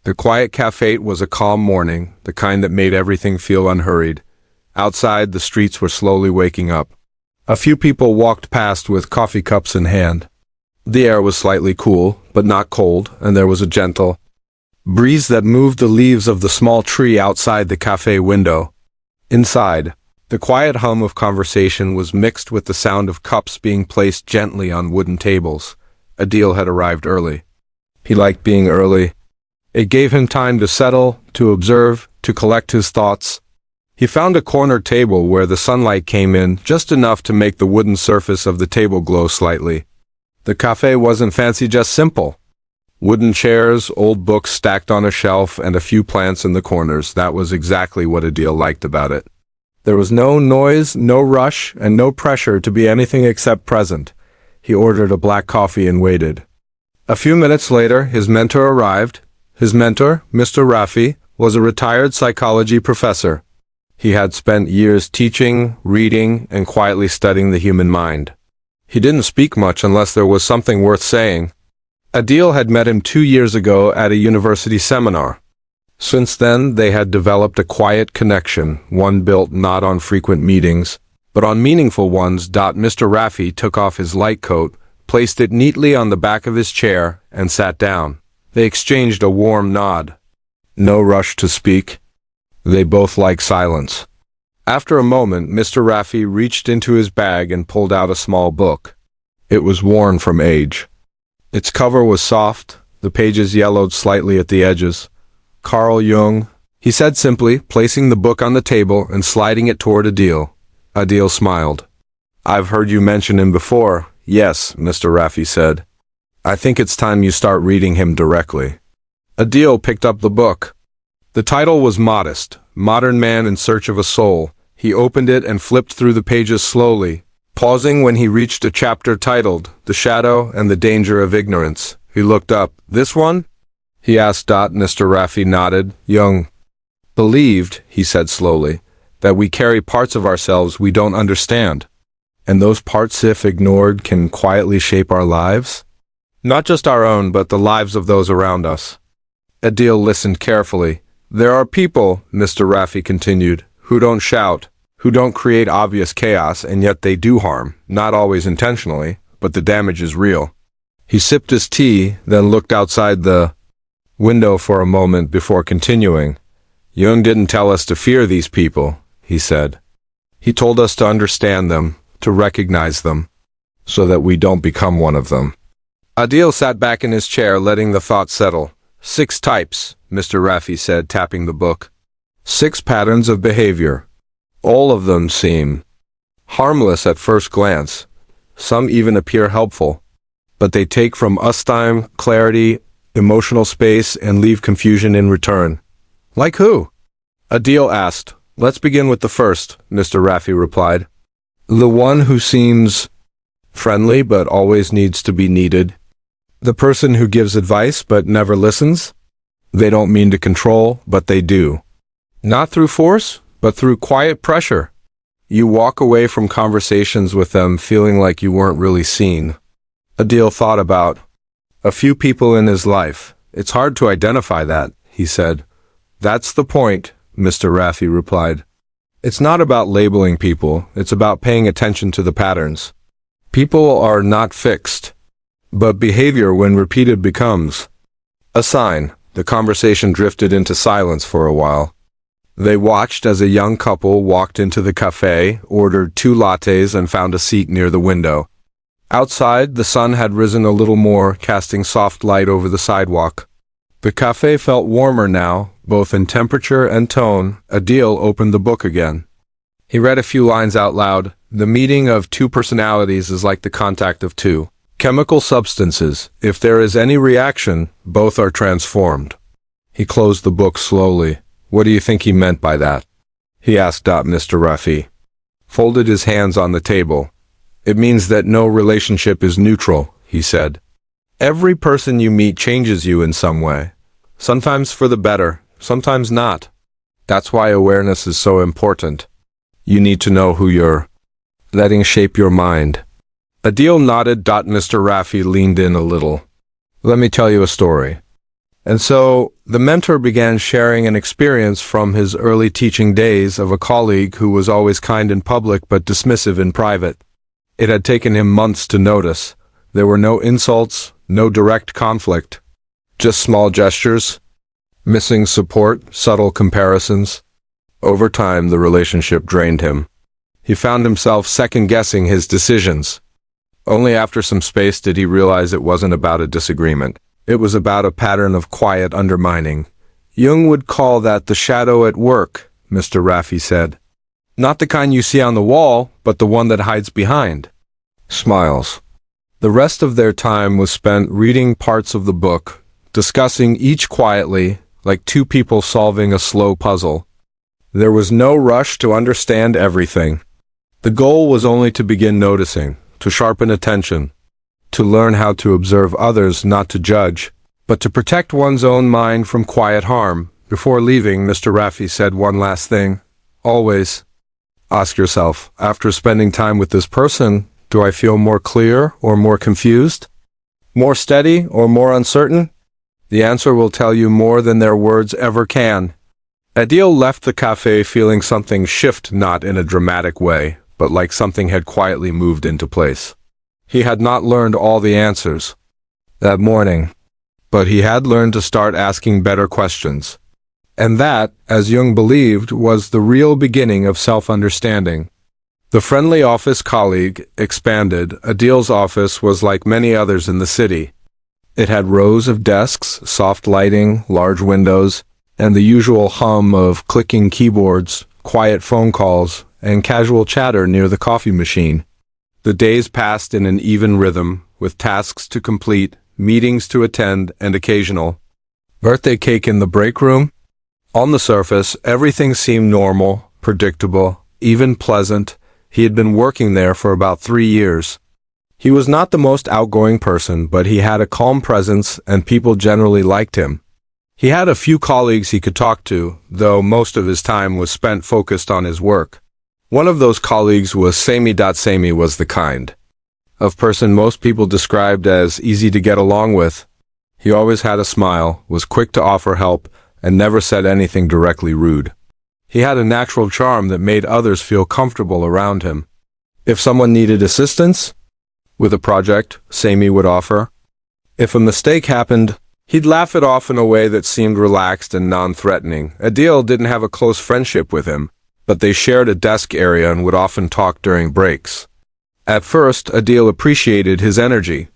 The quiet cafe was a calm morning, the kind that made everything feel unhurried. Outside, the streets were slowly waking up. A few people walked past with coffee cups in hand. The air was slightly cool, but not cold, and there was a gentle breeze that moved the leaves of the small tree outside the cafe window. Inside, the quiet hum of conversation was mixed with the sound of cups being placed gently on wooden tables. Adil had arrived early. He liked being early. It gave him time to settle, to observe, to collect his thoughts. He found a corner table where the sunlight came in just enough to make the wooden surface of the table glow slightly. The cafe wasn't fancy, just simple. Wooden chairs, old books stacked on a shelf, and a few plants in the corners. That was exactly what Adil liked about it. There was no noise, no rush, and no pressure to be anything except present. He ordered a black coffee and waited. A few minutes later, his mentor arrived. His mentor, Mr. Rafi, was a retired psychology professor. He had spent years teaching, reading, and quietly studying the human mind. He didn't speak much unless there was something worth saying. Adil had met him 2 years ago at a university seminar. Since then, they had developed a quiet connection, one built not on frequent meetings, but on meaningful ones. Mr. Rafi took off his light coat, placed it neatly on the back of his chair, and sat down. They exchanged a warm nod. No rush to speak. They both liked silence. After a moment, Mr. Rafi reached into his bag and pulled out a small book. It was worn from age. Its cover was soft, the pages yellowed slightly at the edges. Carl Jung, he said simply, placing the book on the table and sliding it toward Adil. Adil smiled. I've heard you mention him before. Yes, Mr. Rafi said. I think it's time you start reading him directly. Adil picked up the book. The title was modest, Modern Man in Search of a Soul. He opened it and flipped through the pages slowly, pausing when he reached a chapter titled, The Shadow and the Danger of Ignorance. He looked up. This one? He asked. Mr. Rafi nodded. Jung believed, he said slowly, that we carry parts of ourselves we don't understand. And those parts, if ignored, can quietly shape our lives? Not just our own, but the lives of those around us. Adil listened carefully. There are people, Mr. Rafi continued, who don't shout, who don't create obvious chaos, and yet they do harm, not always intentionally, but the damage is real. He sipped his tea, then looked outside the window for a moment before continuing. Jung didn't tell us to fear these people, he said. He told us to understand them, to recognize them, so that we don't become one of them. Adil sat back in his chair, letting the thought settle. 6 types, Mr. Rafi said, tapping the book. 6 patterns of behavior. All of them seem harmless at first glance. Some even appear helpful. But they take from us time, clarity, emotional space, and leave confusion in return. Like who? Adil asked. Let's begin with the first, Mr. Rafi replied. The one who seems friendly but always needs to be needed. The person who gives advice but never listens. They don't mean to control, but they do. Not through force, but through quiet pressure. You walk away from conversations with them feeling like you weren't really seen. Adil thought about a few people in his life. It's hard to identify that, he said. That's the point, Mr. Rafi replied. It's not about labeling people, it's about paying attention to the patterns. People are not fixed, but behavior when repeated becomes a sign. The conversation drifted into silence for a while. They watched as a young couple walked into the cafe, ordered 2 lattes, and found a seat near the window. Outside, the sun had risen a little more, casting soft light over the sidewalk. The cafe felt warmer now, both in temperature and tone. Adil opened the book again. He read a few lines out loud. The meeting of 2 personalities is like the contact of 2 chemical substances. If there is any reaction, both are transformed. He closed the book slowly. What do you think he meant by that? He asked. Mr. Rafi folded his hands on the table. It means that no relationship is neutral, he said. Every person you meet changes you in some way. Sometimes for the better, sometimes not. That's why awareness is so important. You need to know who you're letting shape your mind. Adil nodded. Mr. Rafi leaned in a little. Let me tell you a story. And so the mentor began sharing an experience from his early teaching days of a colleague who was always kind in public but dismissive in private. It had taken him months to notice. There were no insults, no direct conflict, just small gestures, missing support, subtle comparisons. Over time, the relationship drained him. He found himself second-guessing his decisions. Only after some space did he realize it wasn't about a disagreement. It was about a pattern of quiet undermining. Jung would call that the shadow at work, Mr. Raffi said. Not the kind you see on the wall, but the one that hides behind. Smiles. The rest of their time was spent reading parts of the book, discussing each quietly, like two people solving a slow puzzle. There was no rush to understand everything. The goal was only to begin noticing, to sharpen attention, to learn how to observe others, not to judge, but to protect one's own mind from quiet harm. Before leaving, Mr. Raffi said one last thing. Always ask yourself, after spending time with this person, do I feel more clear or more confused? More steady or more uncertain? The answer will tell you more than their words ever can. Adil left the cafe feeling something shift, not in a dramatic way, but like something had quietly moved into place. He had not learned all the answers that morning, but he had learned to start asking better questions. And that, as Jung believed, was the real beginning of self-understanding. The friendly office colleague expanded. Adil's office was like many others in the city. It had rows of desks, soft lighting, large windows, and the usual hum of clicking keyboards, quiet phone calls, and casual chatter near the coffee machine. The days passed in an even rhythm, with tasks to complete, meetings to attend, and occasional birthday cake in the break room. On the surface, everything seemed normal, predictable, even pleasant. He had been working there for about 3 years. He was not the most outgoing person, but he had a calm presence, and people generally liked him. He had a few colleagues he could talk to, though most of his time was spent focused on his work. One of those colleagues was Sami. Sami was the kind of person most people described as easy to get along with. He always had a smile, was quick to offer help, and never said anything directly rude. He had a natural charm that made others feel comfortable around him. If someone needed assistance with a project, Sami would offer. If a mistake happened, he'd laugh it off in a way that seemed relaxed and non-threatening. Adil didn't have a close friendship with him, but they shared a desk area and would often talk during breaks. At first, Adil appreciated his energy.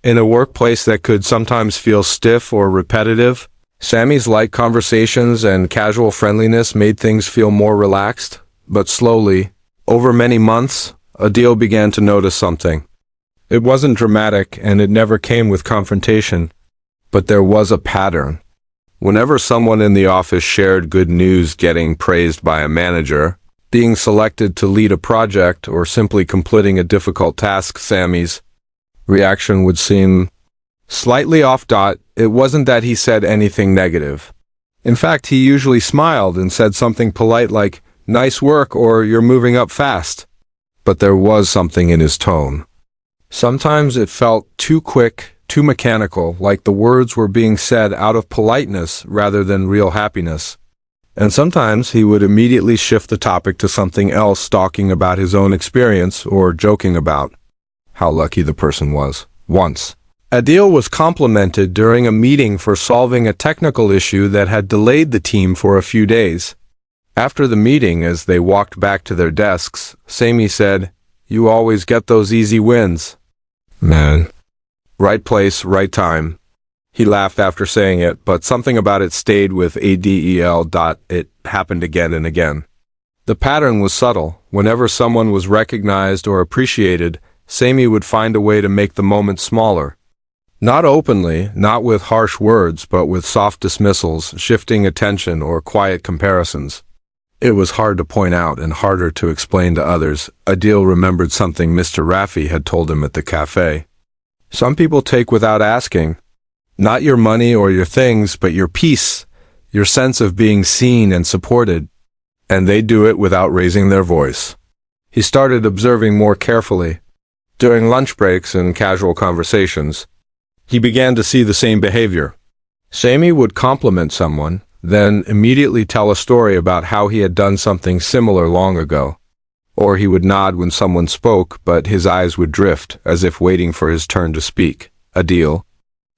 In a workplace that could sometimes feel stiff or repetitive, Sami's light conversations and casual friendliness made things feel more relaxed. But slowly, over many months, Adil began to notice something. It wasn't dramatic, and it never came with confrontation, but there was a pattern. Whenever someone in the office shared good news, getting praised by a manager, being selected to lead a project, or simply completing a difficult task, Sami's reaction would seem slightly off. It wasn't that he said anything negative. In fact, he usually smiled and said something polite like, "Nice work," or "You're moving up fast." But there was something in his tone. Sometimes it felt too quick, too mechanical, like the words were being said out of politeness rather than real happiness. And sometimes he would immediately shift the topic to something else, talking about his own experience or joking about how lucky the person was. Once, Adil was complimented during a meeting for solving a technical issue that had delayed the team for a few days. After the meeting, as they walked back to their desks, Sami said, "You always get those easy wins." Man. Right place, right time. He laughed after saying it, but something about it stayed with Adel. It happened again and again. The pattern was subtle. Whenever someone was recognized or appreciated, Sami would find a way to make the moment smaller. Not openly, not with harsh words, but with soft dismissals, shifting attention, or quiet comparisons. It was hard to point out and harder to explain to others. Adil remembered something Mr. Raffi had told him at the cafe. Some people take without asking. Not your money or your things, but your peace, your sense of being seen and supported. And they do it without raising their voice. He started observing more carefully. During lunch breaks and casual conversations, he began to see the same behavior. Sami would compliment someone, then immediately tell a story about how he had done something similar long ago. Or he would nod when someone spoke, but his eyes would drift, as if waiting for his turn to speak. Adil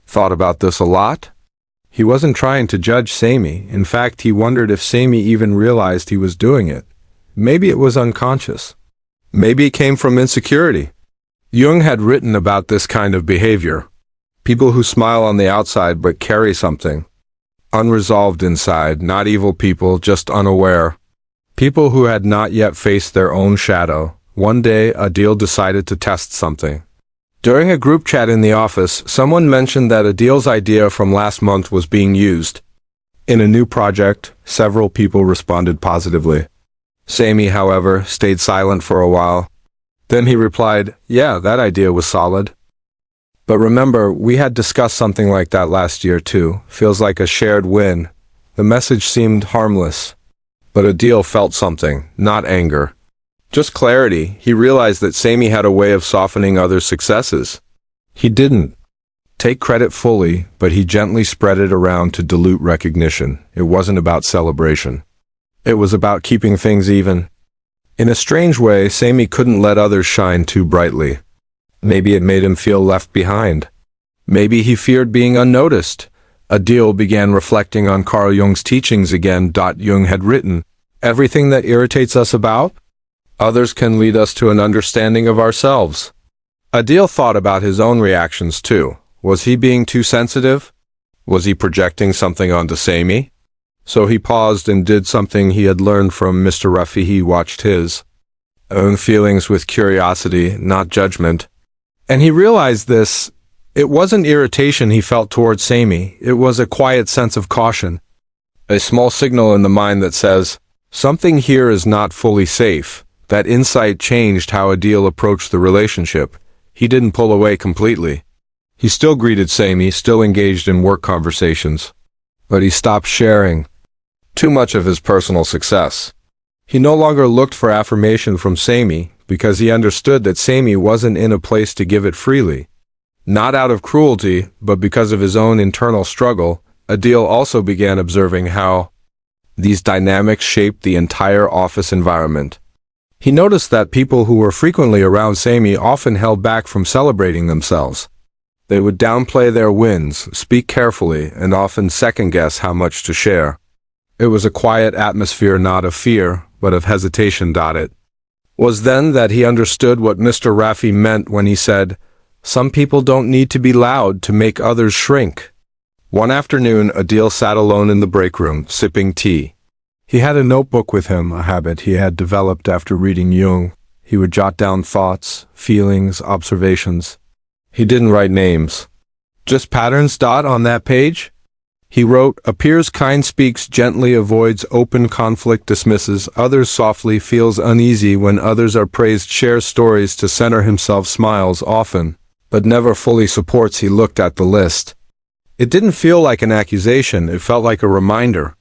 thought about this a lot. He wasn't trying to judge Sami. In fact, he wondered if Sami even realized he was doing it. Maybe it was unconscious. Maybe it came from insecurity. Jung had written about this kind of behavior. People who smile on the outside but carry something. Unresolved inside, not evil people, just unaware. People who had not yet faced their own shadow. One day, Adil decided to test something. During a group chat in the office, someone mentioned that Adil's idea from last month was being used. In a new project, several people responded positively. Sami, however, stayed silent for a while. Then he replied, "Yeah, that idea was solid. But remember, we had discussed something like that last year too. Feels like a shared win." The message seemed harmless. But Adil felt something, not anger. Just clarity. He realized that Sami had a way of softening others' successes. He didn't take credit fully, but he gently spread it around to dilute recognition. It wasn't about celebration. It was about keeping things even. In a strange way, Sami couldn't let others shine too brightly. Maybe it made him feel left behind. Maybe he feared being unnoticed. Adil began reflecting on Carl Jung's teachings again. Jung had written, "Everything that irritates us about others can lead us to an understanding of ourselves." Adil thought about his own reactions too. Was he being too sensitive? Was he projecting something onto Sami? So he paused and did something he had learned from Mr. Rafi. He watched his own feelings with curiosity, not judgment. And he realized this. It wasn't irritation he felt towards Sami. It was a quiet sense of caution. A small signal in the mind that says, something here is not fully safe. That insight changed how Adil approached the relationship. He didn't pull away completely. He still greeted Sami, still engaged in work conversations. But he stopped sharing too much of his personal success. He no longer looked for affirmation from Sami, because he understood that Sami wasn't in a place to give it freely. Not out of cruelty, but because of his own internal struggle. Adil also began observing how these dynamics shaped the entire office environment. He noticed that people who were frequently around Sami often held back from celebrating themselves. They would downplay their wins, speak carefully, and often second-guess how much to share. It was a quiet atmosphere, not of fear, but of hesitation. It was then that he understood what Mr. Rafi meant when he said, "Some people don't need to be loud to make others shrink." One afternoon, Adil sat alone in the break room, sipping tea. He had a notebook with him, a habit he had developed after reading Jung. He would jot down thoughts, feelings, observations. He didn't write names. Just patterns. On that page, he wrote, "Appears kind, speaks gently, avoids open conflict, dismisses others softly, feels uneasy when others are praised, shares stories to center himself, smiles often, but never fully supports." He looked at the list. It didn't feel like an accusation, it felt like a reminder.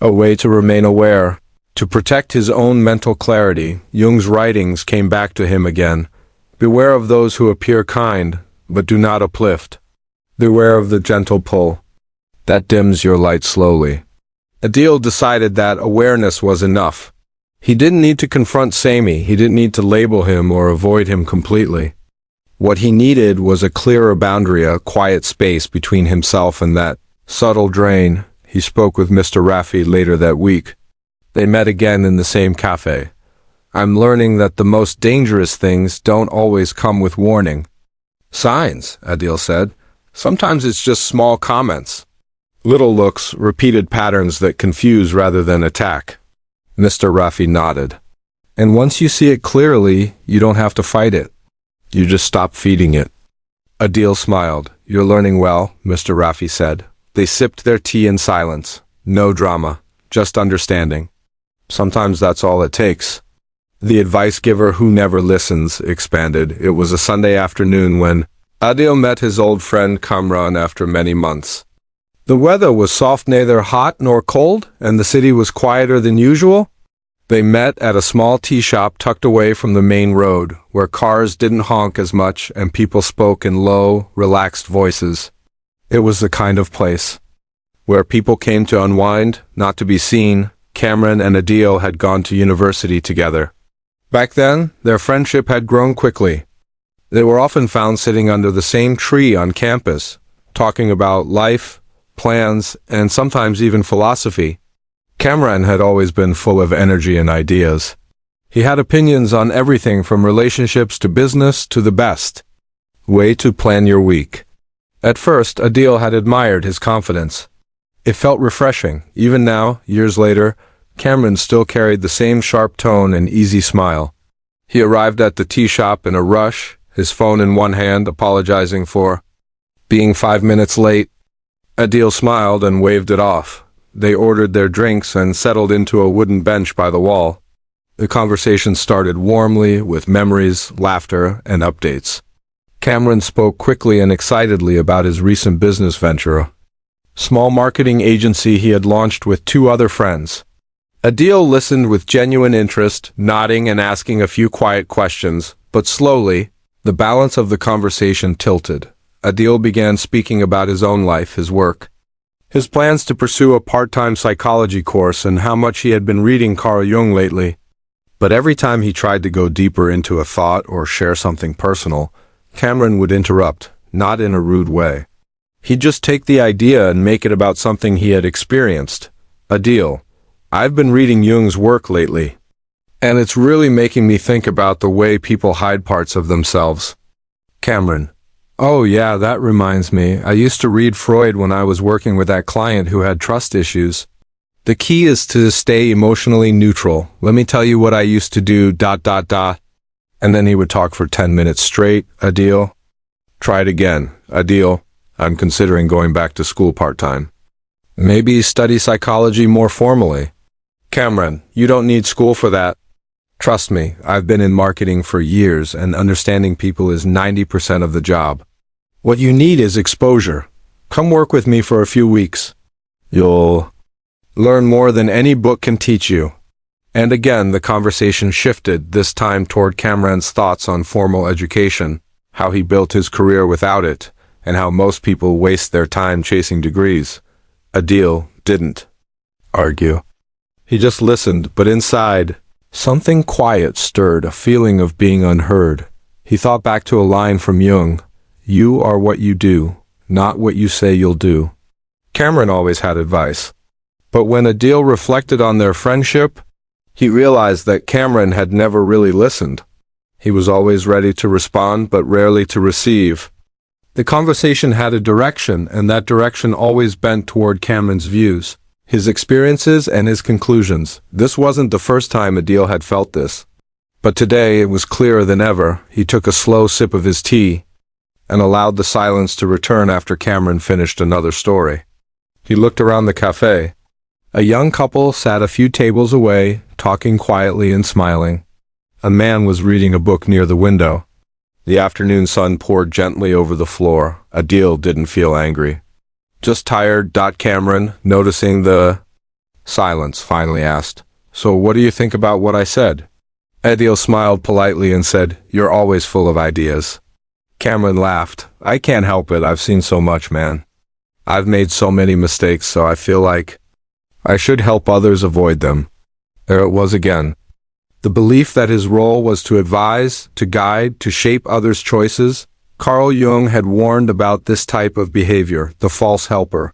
A way to remain aware. To protect his own mental clarity, Jung's writings came back to him again. Beware of those who appear kind, but do not uplift. Beware of the gentle pull that dims your light slowly. Adil decided that awareness was enough. He didn't need to confront Sami, he didn't need to label him or avoid him completely. What he needed was a clearer boundary, a quiet space between himself and that subtle drain. He spoke with Mr. Rafi later that week. They met again in the same cafe. "I'm learning that the most dangerous things don't always come with warning signs," Adil said. "Sometimes it's just small comments. Little looks, repeated patterns that confuse rather than attack." Mr. Rafi nodded. "And once you see it clearly, you don't have to fight it. You just stop feeding it." Adil smiled. "You're learning well," Mr. Rafi said. They sipped their tea in silence. No drama, just understanding. Sometimes that's all it takes. The advice giver who never listens expanded. It was a Sunday afternoon when Adil met his old friend Kamran after many months. The weather was soft, neither hot nor cold, and the city was quieter than usual. They met at a small tea shop tucked away from the main road, where cars didn't honk as much and people spoke in low, relaxed voices. It was the kind of place where people came to unwind, not to be seen. Cameron and Adil had gone to university together. Back then, their friendship had grown quickly. They were often found sitting under the same tree on campus, talking about life, plans, and sometimes even philosophy. Cameron had always been full of energy and ideas. He had opinions on everything from relationships to business to the best way to plan your week. At first, Adil had admired his confidence. It felt refreshing. Even now, years later, Cameron still carried the same sharp tone and easy smile. He arrived at the tea shop in a rush, his phone in one hand, apologizing for being 5 minutes late. Adil smiled and waved it off. They ordered their drinks and settled into a wooden bench by the wall. The conversation started warmly, with memories, laughter, and updates. Cameron spoke quickly and excitedly about his recent business venture, small marketing agency he had launched with 2 other friends. Adil listened with genuine interest, nodding and asking a few quiet questions, but slowly, the balance of the conversation tilted. Adil began speaking about his own life, his work, his plans to pursue a part-time psychology course, and how much he had been reading Carl Jung lately. But every time he tried to go deeper into a thought or share something personal, Cameron would interrupt, not in a rude way. He'd just take the idea and make it about something he had experienced. Adil, I've been reading Jung's work lately, and it's really making me think about the way people hide parts of themselves. Cameron, oh yeah, that reminds me. I used to read Freud when I was working with that client who had trust issues. The key is to stay emotionally neutral. Let me tell you what I used to do, ... And then he would talk for 10 minutes straight. Adil, try it again. Adil, I'm considering going back to school part-time. Maybe study psychology more formally. Cameron, you don't need school for that. Trust me, I've been in marketing for years, and understanding people is 90% of the job. What you need is exposure. Come work with me for a few weeks. You'll learn more than any book can teach you. And again, the conversation shifted, this time toward Cameron's thoughts on formal education, how he built his career without it, and how most people waste their time chasing degrees. Adil didn't argue. He just listened, but inside, something quiet stirred, a feeling of being unheard. He thought back to a line from Jung, "You are what you do, not what you say you'll do." Cameron always had advice. But when Adil reflected on their friendship, he realized that Cameron had never really listened. He was always ready to respond, but rarely to receive. The conversation had a direction, and that direction always bent toward Cameron's views, his experiences, and his conclusions. This wasn't the first time Adil had felt this. But today it was clearer than ever. He took a slow sip of his tea and allowed the silence to return after Cameron finished another story. He looked around the cafe. A young couple sat a few tables away, talking quietly and smiling. A man was reading a book near the window. The afternoon sun poured gently over the floor. Adil didn't feel angry. Just tired. Cameron, noticing the silence, finally asked, "So what do you think about what I said?" Adil smiled politely and said, "You're always full of ideas." Cameron laughed. "I can't help it. I've seen so much, man. I've made so many mistakes, so I feel like I should help others avoid them." There it was again. The belief that his role was to advise, to guide, to shape others' choices. Carl Jung had warned about this type of behavior, the false helper.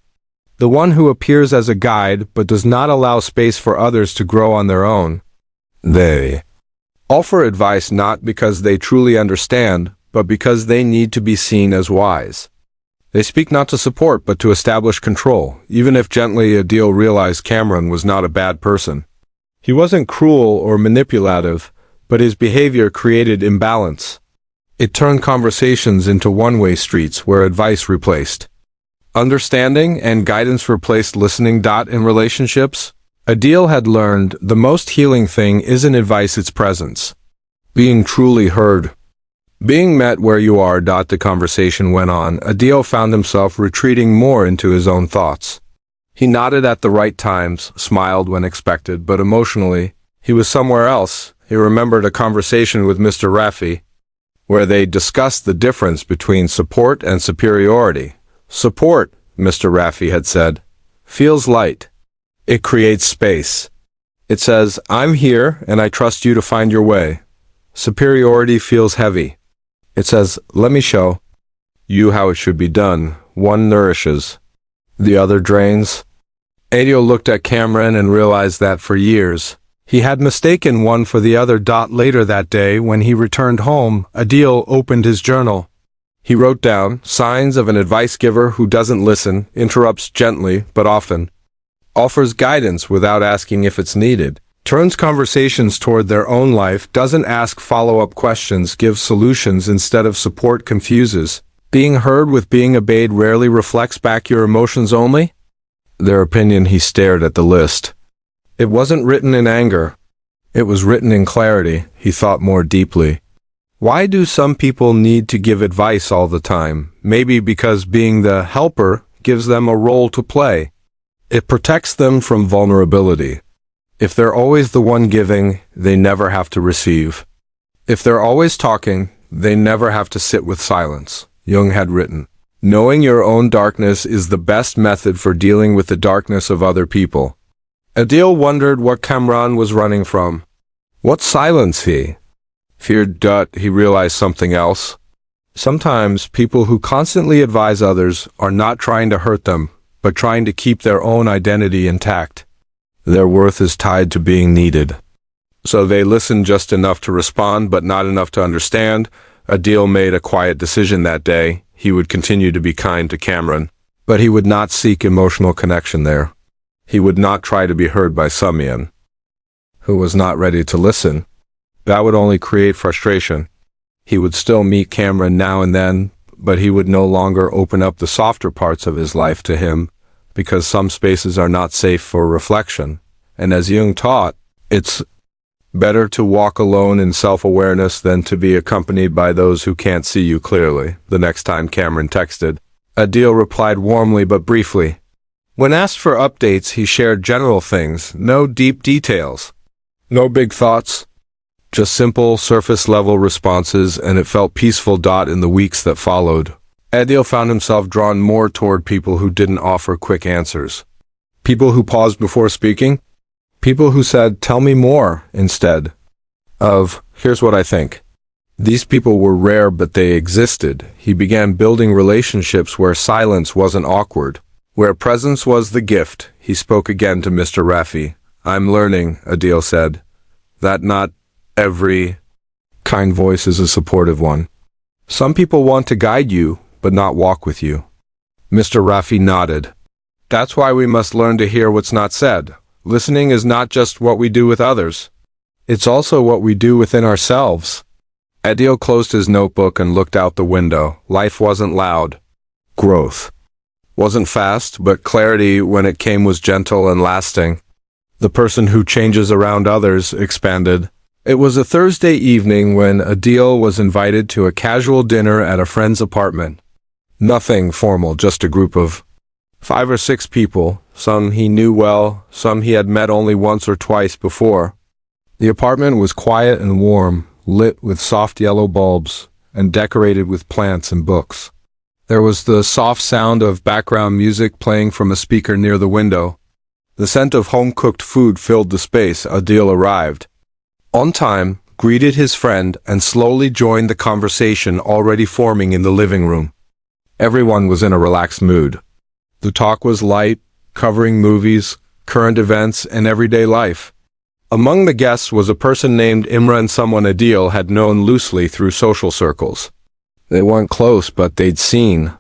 The one who appears as a guide but does not allow space for others to grow on their own. They offer advice not because they truly understand, but because they need to be seen as wise. They speak not to support but to establish control. Even if gently, Adil realized Cameron was not a bad person. He wasn't cruel or manipulative, but his behavior created imbalance. It turned conversations into one-way streets where advice replaced understanding and guidance replaced listening. In relationships, Adil had learned the most healing thing isn't advice, it's presence. Being truly heard. Being met where you are. The conversation went on. Adil found himself retreating more into his own thoughts. He nodded at the right times, smiled when expected, but emotionally, he was somewhere else. He remembered a conversation with Mr. Raffi, where they discussed the difference between support and superiority. Support, Mr. Raffi had said, feels light. It creates space. It says, I'm here and I trust you to find your way. Superiority feels heavy. It says, let me show you how it should be done. One nourishes, the other drains. Adil looked at Cameron and realized that for years, he had mistaken one for the other. Later that day, when he returned home, Adil opened his journal. He wrote down signs of an advice giver who doesn't listen, interrupts gently but often, offers guidance without asking if it's needed, turns conversations toward their own life, doesn't ask follow-up questions, gives solutions instead of support, confuses. Being heard with being obeyed rarely reflects back your emotions only. Their opinion. He stared at the list. It wasn't written in anger. It was written in clarity. He thought more deeply. Why do some people need to give advice all the time? Maybe because being the helper gives them a role to play. It protects them from vulnerability. If they're always the one giving, they never have to receive. If they're always talking, they never have to sit with silence. Jung had written, knowing your own darkness is the best method for dealing with the darkness of other people. Adil wondered what Cameron was running from. What silence he feared. He realized something else. Sometimes people who constantly advise others are not trying to hurt them, but trying to keep their own identity intact. Their worth is tied to being needed. So they listen just enough to respond, but not enough to understand. Adil made a quiet decision that day. He would continue to be kind to Cameron, but he would not seek emotional connection there. He would not try to be heard by Sumyan, who was not ready to listen. That would only create frustration. He would still meet Cameron now and then, but he would no longer open up the softer parts of his life to him, because some spaces are not safe for reflection. And as Jung taught, it's better to walk alone in self-awareness than to be accompanied by those who can't see you clearly. The next time Cameron texted, Adil replied warmly but briefly. When asked for updates, he shared general things, no deep details, no big thoughts, just simple, surface-level responses, and it felt peaceful. In the weeks that followed, Adil found himself drawn more toward people who didn't offer quick answers. People who paused before speaking. People who said, tell me more, instead of, here's what I think. These people were rare, but they existed. He began building relationships where silence wasn't awkward, where presence was the gift. He spoke again to Mr. Rafi. I'm learning, Adil said, that not every kind voice is a supportive one. Some people want to guide you, but not walk with you. Mr. Rafi nodded. That's why we must learn to hear what's not said. Listening is not just what we do with others. It's also what we do within ourselves. Adil closed his notebook and looked out the window. Life wasn't loud. Growth wasn't fast, but clarity, when it came, was gentle and lasting. The person who changes around others expanded. It was a Thursday evening when Adil was invited to a casual dinner at a friend's apartment. Nothing formal, just a group of 5 or 6 people, some he knew well, some he had met only once or twice before. The apartment was quiet and warm, lit with soft yellow bulbs, and decorated with plants and books. There was the soft sound of background music playing from a speaker near the window. The scent of home-cooked food filled the space. Adil arrived on time, greeted his friend, and slowly joined the conversation already forming in the living room. Everyone was in a relaxed mood. The talk was light, covering movies, current events, and everyday life. Among the guests was a person named Imran, someone Adil had known loosely through social circles. They weren't close, but they'd seen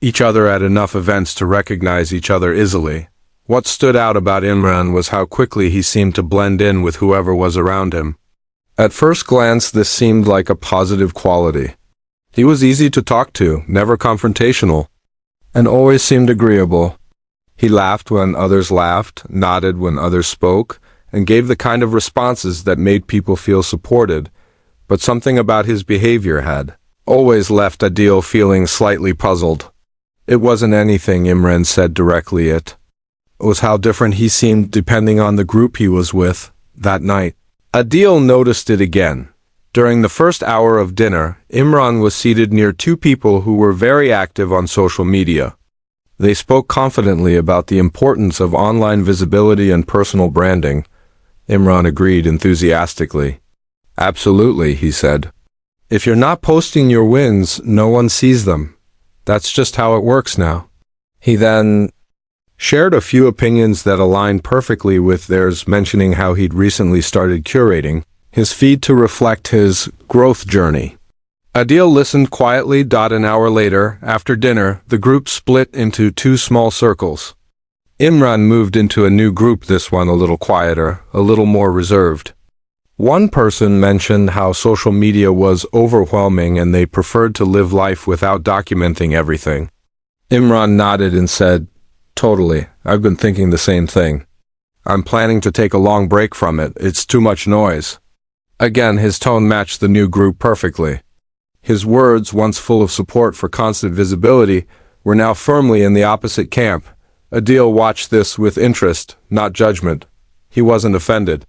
each other at enough events to recognize each other easily. What stood out about Imran was how quickly he seemed to blend in with whoever was around him. At first glance, this seemed like a positive quality. He was easy to talk to, never confrontational, and always seemed agreeable. He laughed when others laughed, nodded when others spoke, and gave the kind of responses that made people feel supported. But something about his behavior had always left Adil feeling slightly puzzled. It wasn't anything Imran said directly, it was how different he seemed depending on the group he was with that night. Adil noticed it again. During the first hour of dinner, Imran was seated near 2 people who were very active on social media. They spoke confidently about the importance of online visibility and personal branding. Imran agreed enthusiastically. Absolutely, he said. If you're not posting your wins, no one sees them. That's just how it works now. He then shared a few opinions that aligned perfectly with theirs, mentioning how he'd recently started curating his feed to reflect his growth journey. Adil listened quietly. An hour later, after dinner, the group split into two small circles. Imran moved into a new group, this one a little quieter, a little more reserved. One person mentioned how social media was overwhelming and they preferred to live life without documenting everything. Imran nodded and said, "Totally, I've been thinking the same thing. I'm planning to take a long break from it, it's too much noise." Again, his tone matched the new group perfectly. His words, once full of support for constant visibility, were now firmly in the opposite camp. Adil watched this with interest, not judgment. He wasn't offended.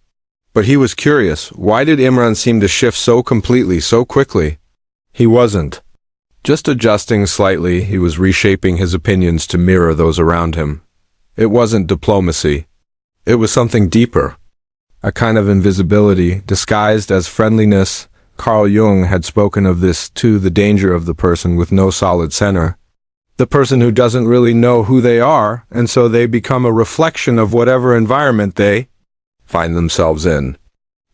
But he was curious. Why did Imran seem to shift so completely, so quickly? He wasn't just adjusting slightly, he was reshaping his opinions to mirror those around him. It wasn't diplomacy. It was something deeper. A kind of invisibility, disguised as friendliness. Carl Jung had spoken of this too, the danger of the person with no solid center. The person who doesn't really know who they are, and so they become a reflection of whatever environment they find themselves in.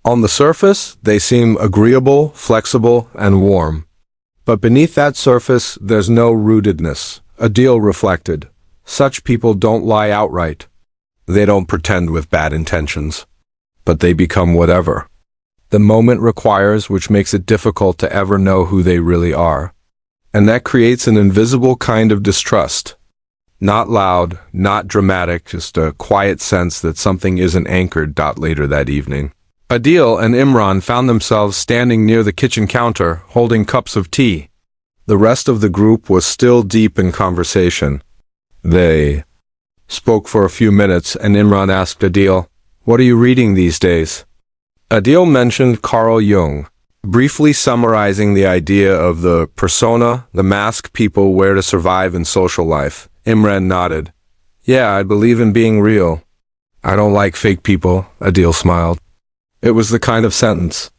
On the surface, they seem agreeable, flexible, and warm. But beneath that surface, there's no rootedness. Adil reflected. Such people don't lie outright. They don't pretend with bad intentions. But they become whatever the moment requires, which makes it difficult to ever know who they really are. And that creates an invisible kind of distrust. Not loud, not dramatic, just a quiet sense that something isn't anchored. Later that evening, Adil and Imran found themselves standing near the kitchen counter, holding cups of tea. The rest of the group was still deep in conversation. They spoke for a few minutes, and Imran asked Adil, "What are you reading these days?" Adil mentioned Carl Jung, briefly summarizing the idea of the persona, the mask people wear to survive in social life. Imran nodded. "Yeah, I believe in being real. I don't like fake people," Adil smiled. It was the kind of sentence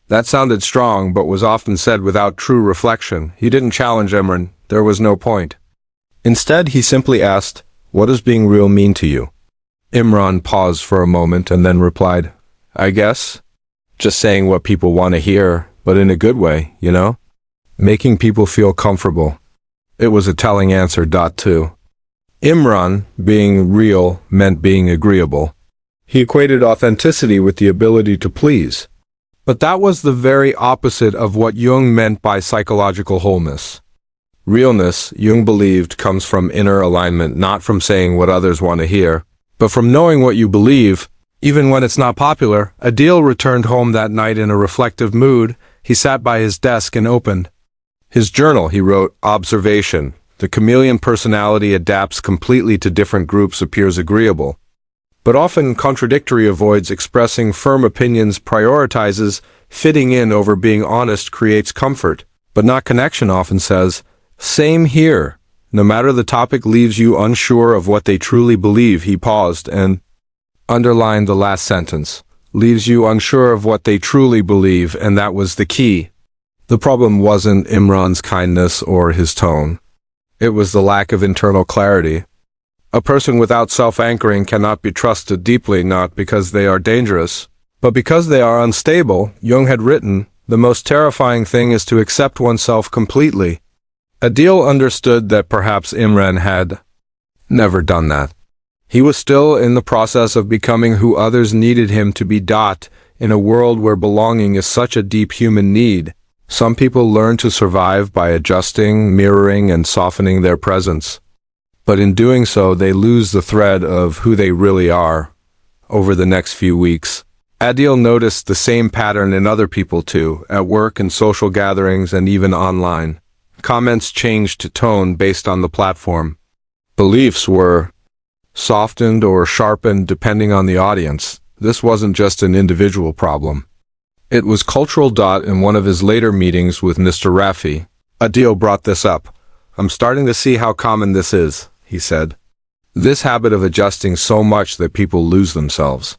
that sounded strong but was often said without true reflection. He didn't challenge Imran. There was no point. Instead, he simply asked, "What does being real mean to you?" Imran paused for a moment and then replied, "I guess just saying what people want to hear, but in a good way, you know? Making people feel comfortable." It was a telling answer. Too. Imran, being real, meant being agreeable. He equated authenticity with the ability to please. But that was the very opposite of what Jung meant by psychological wholeness. Realness, Jung believed, comes from inner alignment, not from saying what others want to hear, but from knowing what you believe, even when it's not popular. Adil returned home that night in a reflective mood. He sat by his desk and opened his journal. He wrote, "Observation. The chameleon personality adapts completely to different groups, appears agreeable, but often contradictory, avoids expressing firm opinions, prioritizes fitting in over being honest, creates comfort, but not connection, often says, same here. No matter the topic, leaves you unsure of what they truly believe." He paused and underlined the last sentence. Leaves you unsure of what they truly believe, and that was the key. The problem wasn't Imran's kindness or his tone. It was the lack of internal clarity. A person without self-anchoring cannot be trusted deeply, not because they are dangerous, but because they are unstable. Jung had written, "The most terrifying thing is to accept oneself completely." Adil understood that perhaps Imran had never done that. He was still in the process of becoming who others needed him to be. In a world where belonging is such a deep human need, some people learn to survive by adjusting, mirroring, and softening their presence. But in doing so, they lose the thread of who they really are. Over the next few weeks, Adil noticed the same pattern in other people too, at work and social gatherings and even online. Comments changed to tone based on the platform. Beliefs were softened or sharpened depending on the audience. This wasn't just an individual problem. It was cultural. In one of his later meetings with Mr. Rafi, Adil brought this up. "I'm starting to see how common this is," he said. This habit of adjusting so much that people lose themselves.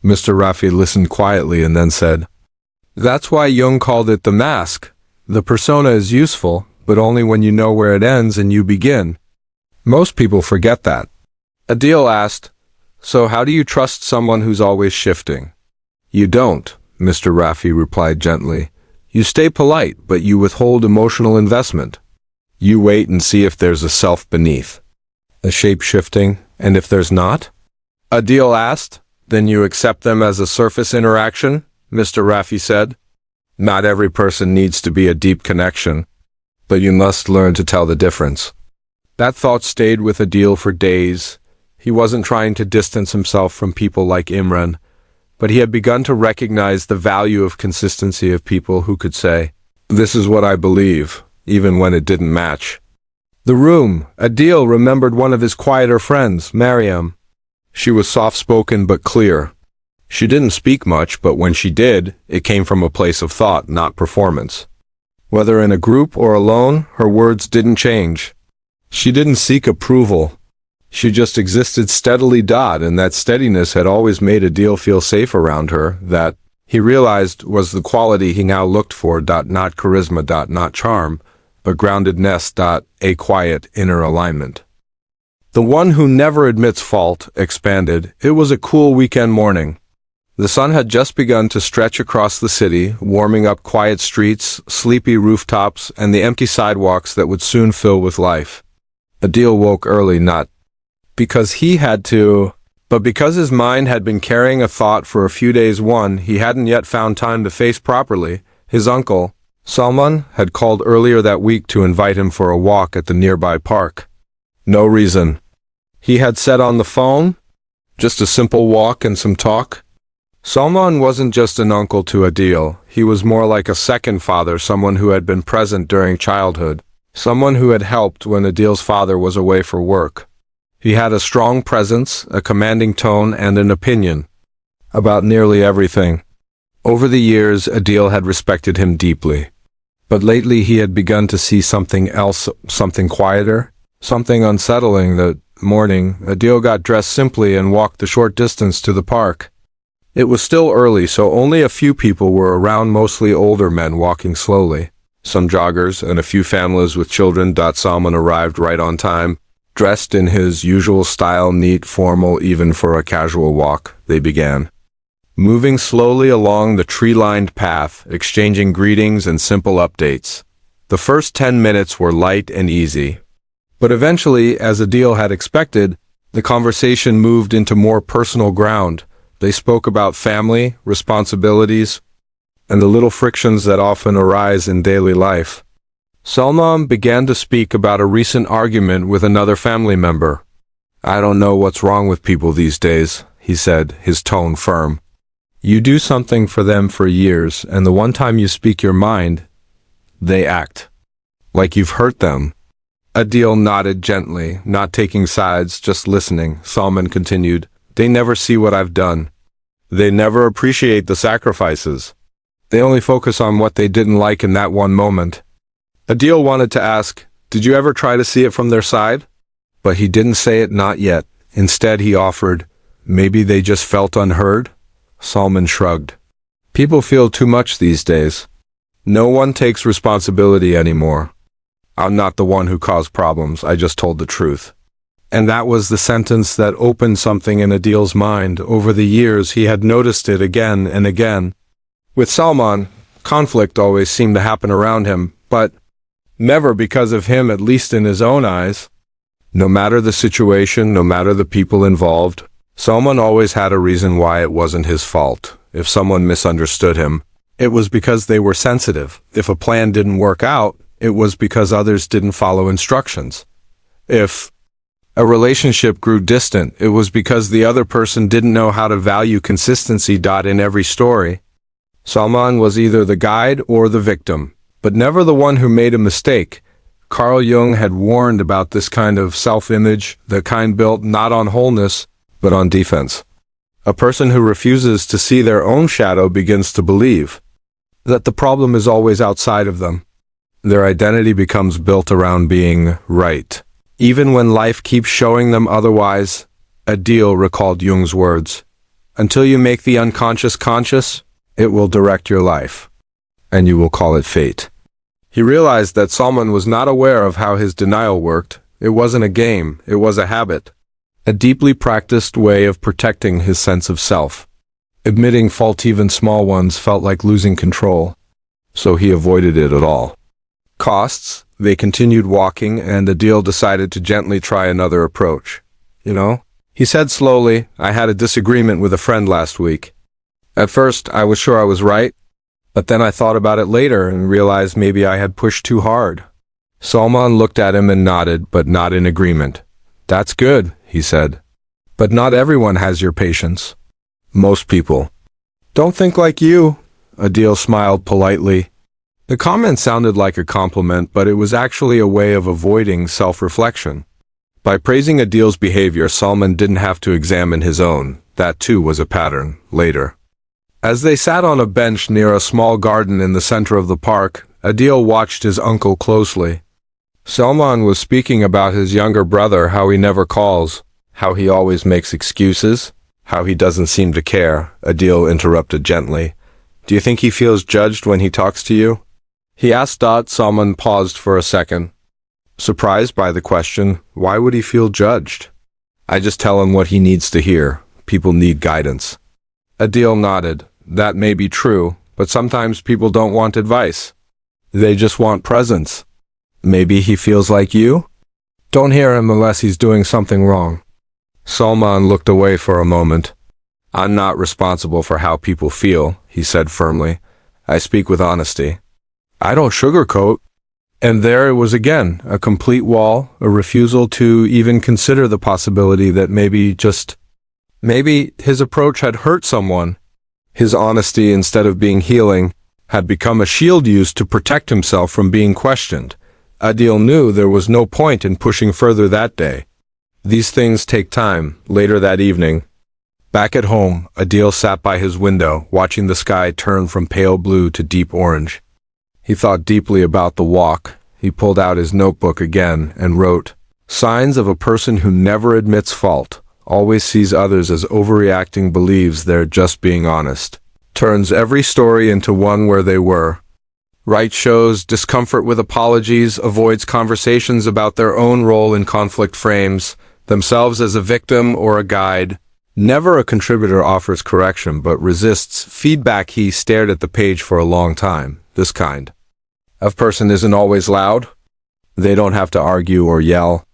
Mr. Raffi listened quietly and then said, That's why Jung called it the mask. The persona is useful, but only when you know where it ends and you begin. Most people forget that. Adil asked, So how do you trust someone who's always shifting? You don't, Mr. Raffi replied gently. You stay polite, but you withhold emotional investment. You wait and see if there's a self beneath. A shape shifting, and if there's not? Adil asked. Then you accept them as a surface interaction, Mr. Raffi said. Not every person needs to be a deep connection, but you must learn to tell the difference. That thought stayed with Adil for days. He wasn't trying to distance himself from people like Imran, but he had begun to recognize the value of consistency of people who could say, This is what I believe, even when it didn't match. The room. Adil remembered one of his quieter friends, Mariam. She was soft-spoken but clear. She didn't speak much, but when she did, it came from a place of thought, not performance. Whether in a group or alone, her words didn't change. She didn't seek approval. She just existed steadily, and that steadiness had always made Adil feel safe around her. That, he realized, was the quality he now looked for. Not charisma, not charm, but groundedness. A quiet inner alignment. The one who never admits fault expanded. It was a cool weekend morning. The sun had just begun to stretch across the city, warming up quiet streets, sleepy rooftops, and the empty sidewalks that would soon fill with life. Adil woke early, not because he had to, but because his mind had been carrying a thought for a few days. One he hadn't yet found time to face properly. His uncle, Salman, had called earlier that week to invite him for a walk at the nearby park. No reason. He had said on the phone, just a simple walk and some talk. Salman wasn't just an uncle to Adil, he was more like a second father, someone who had been present during childhood, someone who had helped when Adil's father was away for work. He had a strong presence, a commanding tone, and an opinion about nearly everything. Over the years, Adil had respected him deeply. But lately he had begun to see something else, something quieter, something unsettling. That morning, Adil got dressed simply and walked the short distance to the park. It was still early, so only a few people were around, mostly older men walking slowly. Some joggers and a few families with children. Salman arrived right on time, dressed in his usual style, neat, formal, even for a casual walk. They began moving slowly along the tree-lined path, exchanging greetings and simple updates. The first 10 minutes were light and easy. But eventually, as Adil had expected, the conversation moved into more personal ground. They spoke about family, responsibilities, and the little frictions that often arise in daily life. Salman began to speak about a recent argument with another family member. I don't know what's wrong with people these days, he said, his tone firm. You do something for them for years, and the one time you speak your mind, they act like you've hurt them. Adil nodded gently, not taking sides, just listening. Salman continued, They never see what I've done. They never appreciate the sacrifices. They only focus on what they didn't like in that one moment. Adil wanted to ask, Did you ever try to see it from their side? But he didn't say it, not yet. Instead he offered, Maybe they just felt unheard? Salman shrugged. People feel too much these days. No one takes responsibility anymore. I'm not the one who caused problems, I just told the truth. And that was the sentence that opened something in Adil's mind. Over the years he had noticed it again and again. With Salman, conflict always seemed to happen around him, but never because of him, at least in his own eyes. No matter the situation, no matter the people involved, Salman always had a reason why it wasn't his fault. If someone misunderstood him, it was because they were sensitive. If a plan didn't work out, it was because others didn't follow instructions. If a relationship grew distant, it was because the other person didn't know how to value consistency. In every story, Salman was either the guide or the victim, but never the one who made a mistake. Carl Jung had warned about this kind of self-image, the kind built not on wholeness, but on defense. A person who refuses to see their own shadow begins to believe that the problem is always outside of them. Their identity becomes built around being right, Even when life keeps showing them otherwise, Adil recalled Jung's words. Until you make the unconscious conscious, it will direct your life, and you will call it fate. He realized that Salman was not aware of how his denial worked. It wasn't a game, it was a habit. A deeply practiced way of protecting his sense of self. Admitting fault, even small ones, felt like losing control, so he avoided it at all costs. They continued walking, and Adil decided to gently try another approach. He said slowly, I had a disagreement with a friend last week. At first, I was sure I was right, but then I thought about it later and realized maybe I had pushed too hard. Salman looked at him and nodded, but not in agreement. That's good, he said. But not everyone has your patience. Most people don't think like you. Adil smiled politely. The comment sounded like a compliment, but it was actually a way of avoiding self-reflection. By praising Adil's behavior, Salman didn't have to examine his own. That too was a pattern, later. As they sat on a bench near a small garden in the center of the park, Adil watched his uncle closely. Salman was speaking about his younger brother, how he never calls, how he always makes excuses, how he doesn't seem to care. Adil interrupted gently. Do you think he feels judged when he talks to you? He asked. Salman paused for a second. Surprised by the question, why would he feel judged? I just tell him what he needs to hear. People need guidance. Adil nodded. That may be true, but sometimes people don't want advice. They just want presence. Maybe he feels like you? Don't hear him unless he's doing something wrong. Salman looked away for a moment. I'm not responsible for how people feel, he said firmly. I speak with honesty. I don't sugarcoat. And there it was again, a complete wall, a refusal to even consider the possibility that maybe his approach had hurt someone. His honesty, instead of being healing, had become a shield used to protect himself from being questioned. Adil knew there was no point in pushing further that day. These things take time. Later that evening, back at home, Adil sat by his window, watching the sky turn from pale blue to deep orange. He thought deeply about the walk. He pulled out his notebook again and wrote, Signs of a person who never admits fault, always sees others as overreacting, believes they're just being honest, turns every story into one where they were. Right shows discomfort with apologies, avoids conversations about their own role in conflict, frames themselves as a victim or a guide. Never a contributor offers correction, but resists feedback. He stared at the page for a long time. This kind of person isn't always loud. They don't have to argue or yell.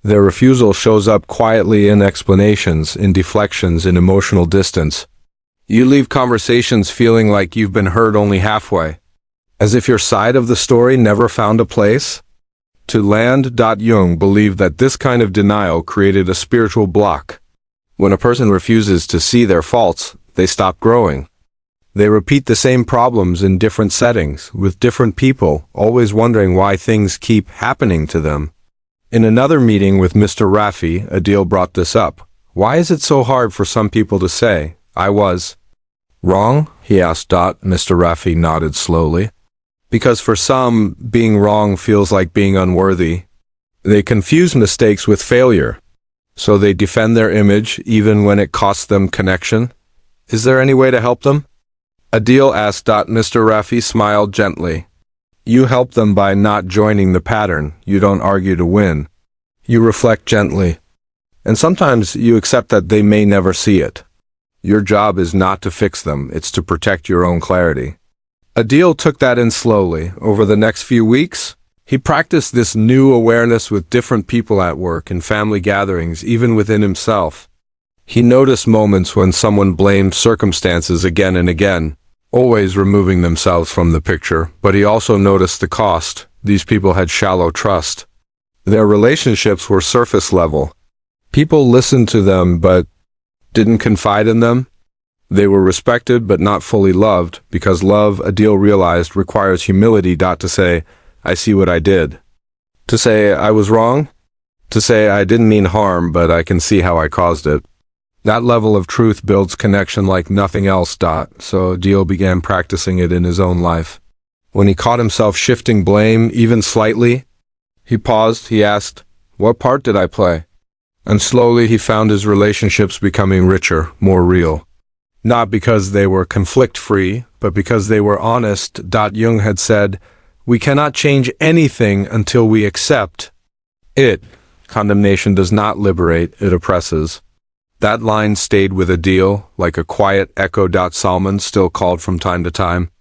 Their refusal shows up quietly in explanations, in deflections, in emotional distance. You leave conversations feeling like you've been heard only halfway, as if your side of the story never found a place to land. Jung believed that this kind of denial created a spiritual block. When a person refuses to see their faults, they stop growing. They repeat the same problems in different settings, with different people, always wondering why things keep happening to them. In another meeting with Mr. Rafi, Adil brought this up. Why is it so hard for some people to say, I was wrong? He asked. Mr. Rafi nodded slowly. Because for some, being wrong feels like being unworthy. They confuse mistakes with failure, so they defend their image even when it costs them connection. Is there any way to help them? Adil asked. Mr. Rafi smiled gently. You help them by not joining the pattern. You don't argue to win. You reflect gently. And sometimes you accept that they may never see it. Your job is not to fix them, it's to protect your own clarity. Adil took that in slowly. Over the next few weeks, he practiced this new awareness with different people at work and family gatherings, even within himself. He noticed moments when someone blamed circumstances again and again, always removing themselves from the picture, but he also noticed the cost. These people had shallow trust. Their relationships were surface level. People listened to them but didn't confide in them. They were respected but not fully loved, because love, Adil realized, requires humility. To say, I see what I did. To say, I was wrong. To say, I didn't mean harm, but I can see how I caused it. That level of truth builds connection like nothing else. So Adil began practicing it in his own life. When he caught himself shifting blame, even slightly, he paused. He asked, What part did I play? And slowly he found his relationships becoming richer, more real. Not because they were conflict-free, but because they were honest. Jung had said, "We cannot change anything until we accept it." Condemnation does not liberate, it oppresses. That line stayed with Adil, like a quiet echo. Salman still called from time to time.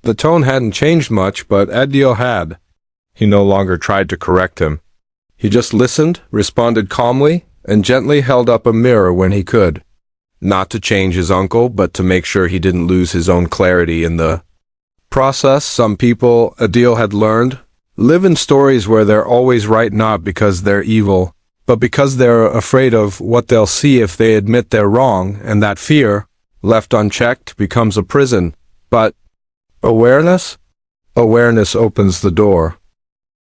The tone hadn't changed much, but Adil had. He no longer tried to correct him. He just listened, responded calmly, and gently held up a mirror when he could. Not to change his uncle, but to make sure he didn't lose his own clarity in the process. Some people, Adil had learned, live in stories where they're always right, not because they're evil, but because they're afraid of what they'll see if they admit they're wrong, and that fear, left unchecked, becomes a prison. But awareness? Awareness opens the door.